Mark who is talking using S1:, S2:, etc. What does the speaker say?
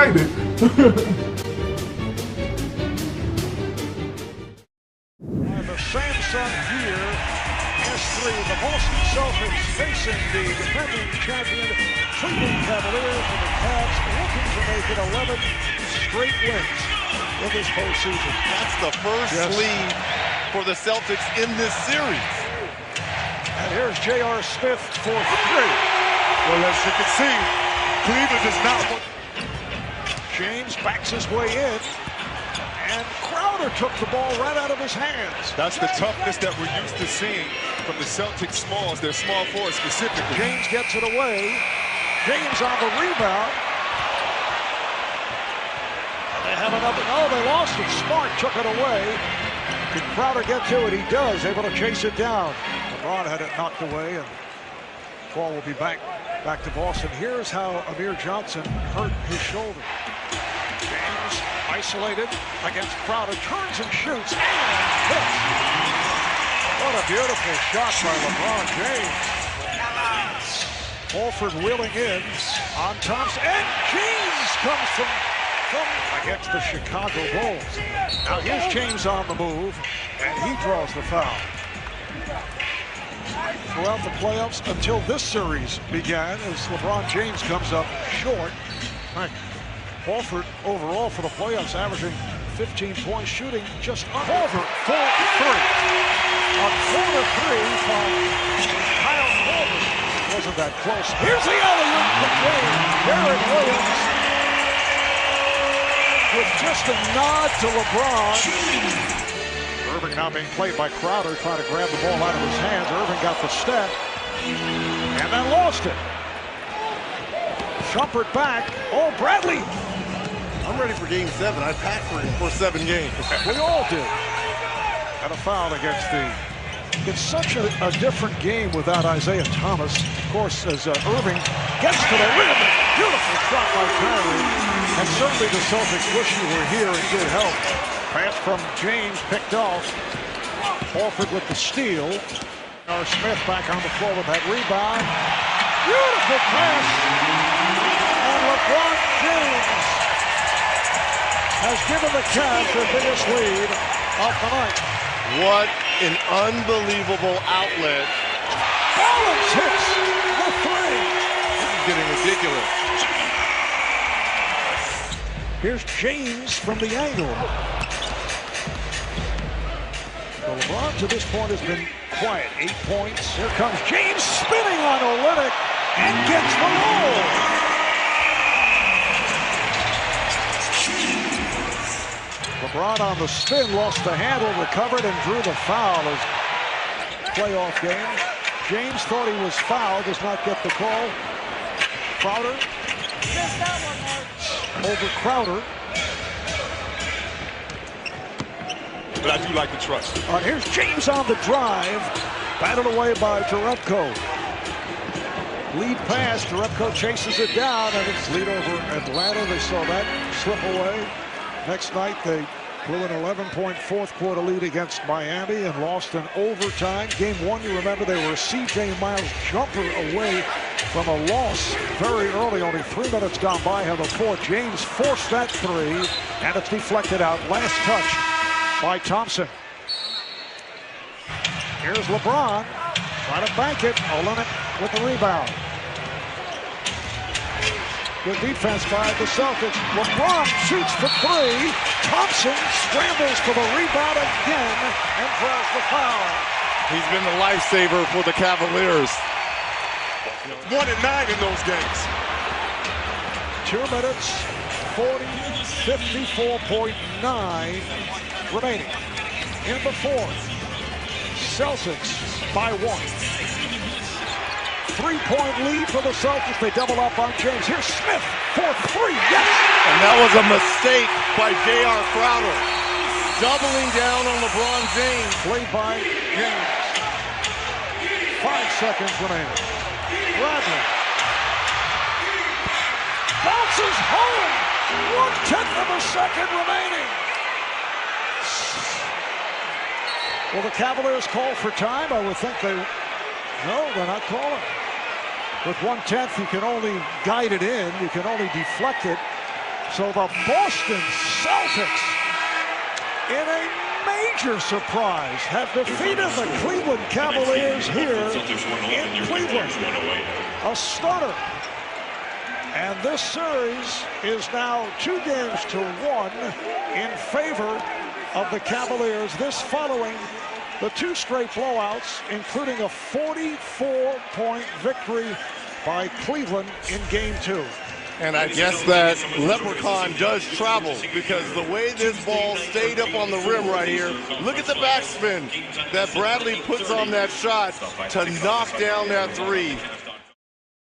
S1: excited.
S2: The Samsung Gear S3, the Boston Celtics facing the defending champion Cleveland Cavaliers, and the Cavs looking to make it 11 straight wins in this postseason.
S3: That's the first lead for the Celtics in this series.
S2: And here's J.R. Smith for three.
S1: Well, as you can see, Cleveland does not look.
S2: James backs his way in, and Crowder took the ball right out of his hands.
S1: That's the toughness that we're used to seeing from the Celtics smalls, their small forwards specifically.
S2: James gets it away. James on the rebound. They have another. Oh, they lost it. Smart took it away. Can Crowder get to it? He does. Able to chase it down. LeBron had it knocked away, and ball will be back to Boston. Here's how Amir Johnson hurt his shoulder. James isolated against Crowder, turns and shoots, and hits. What a beautiful shot by LeBron James. Horford wheeling in on Thompson, and James comes from against the Chicago Bulls. Now here's James on the move, and he draws the foul. Throughout the playoffs until this series began, as LeBron James comes up short. Horford overall for the playoffs averaging 15 points, shooting just under. Horford for three. A corner three from Kyle Horford. Wasn't that close. Here's the alley-oop from James. Derek Williams with just a nod to LeBron. Irving now being played by Crowder, trying to grab the ball out of his hands. Irving got the step and then lost it. Shumpert back. Oh, Bradley.
S3: I'm ready for game 7. I packed for 7 games.
S2: We all did. And a foul against the... It's such a different game without Isaiah Thomas. Of course, as Irving gets to the rim. Beautiful shot by Kyrie. And certainly the Celtics wish you were here and did help. Pass from James picked off. Horford with the steal. J.R. Smith back on the floor with that rebound. Beautiful pass. And LeBron James has given the Cavs their biggest lead of the night.
S3: What an unbelievable outlet.
S2: Collins hits the three.
S3: This is getting ridiculous.
S2: Here's James from the angle. So LeBron to this point has been quiet. 8 points. Here comes James spinning on Olynyk and gets the roll. LeBron on the spin, lost the handle, recovered, and drew the foul as playoff game. James thought he was fouled, does not get the call. Crowder. Over Crowder.
S1: But I do like the trust.
S2: Here's James on the drive. Batted away by Jerebko. Lead pass. Jerebko chases it down, and it's lead over Atlanta. They saw that slip away. Next night, they blew an 11-point fourth-quarter lead against Miami and lost in overtime. Game 1, you remember, they were a C.J. Miles jumper away from a loss very early. Only 3 minutes gone by on the fourth. James forced that three, and it's deflected out. Last touch by Thompson. Here's LeBron trying to bank it. Olynyk with the rebound. Good defense by the Celtics. LeBron shoots for three. Thompson scrambles for the rebound again and draws the foul.
S3: He's been the lifesaver for the Cavaliers.
S1: 1-9 in those games.
S2: 2 minutes, 54.9 remaining in the fourth. Celtics by 1. 3-point lead for the Celtics. They double up on James. Here's Smith for three. Yes!
S3: And that was a mistake by J.R. Crowder. Doubling down on LeBron James.
S2: Played by James. 5 seconds remaining. Bradley. Bounces home. 1/10 of a second remaining. Will the Cavaliers call for time? I would think they... No, they're not calling. With 1/10, you can only guide it in. You can only deflect it. So the Boston Celtics, in a major surprise, have defeated the Cleveland Cavaliers here in Cleveland. A stunner. And this series is now 2-1 in favor of the Cavaliers. This following the 2 straight blowouts, including a 44-point victory by Cleveland in Game 2.
S3: And I guess that Leprechaun does travel, because the way this ball stayed up on the rim right here, look at the backspin that Bradley puts on that shot to knock down that three.